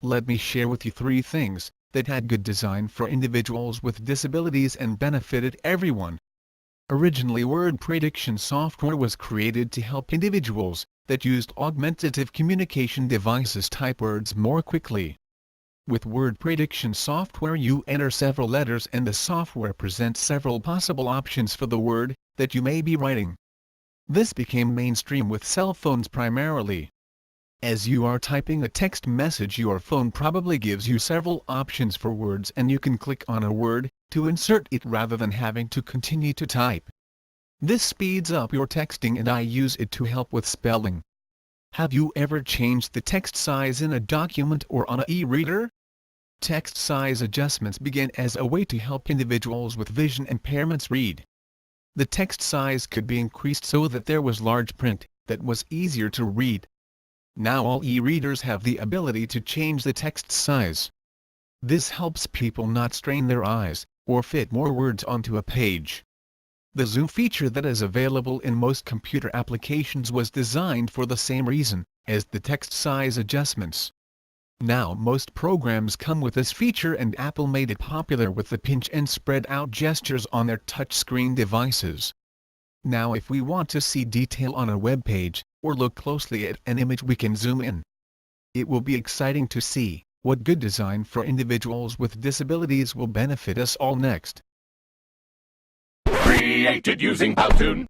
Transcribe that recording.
Let me share with you 3 things that had good design for individuals with disabilities and benefited everyone. Originally, word prediction software was created to help individuals that used augmentative communication devices type words more quickly. With word prediction software, you enter several letters and the software presents several possible options for the word that you may be writing. This became mainstream with cell phones primarily. As you are typing a text message, your phone probably gives you several options for words and you can click on a word to insert it rather than having to continue to type. This speeds up your texting and I use it to help with spelling. Have you ever changed the text size in a document or on an e-reader? Text size adjustments began as a way to help individuals with vision impairments read. The text size could be increased so that there was large print that was easier to read. Now all e-readers have the ability to change the text size. This helps people not strain their eyes or fit more words onto a page. The zoom feature that is available in most computer applications was designed for the same reason as the text size adjustments. Now most programs come with this feature and Apple made it popular with the pinch and spread out gestures on their touchscreen devices. Now if we want to see detail on a web page, or look closely at an image, we can zoom in. It will be exciting to see what good design for individuals with disabilities will benefit us all next. Created using Powtoon.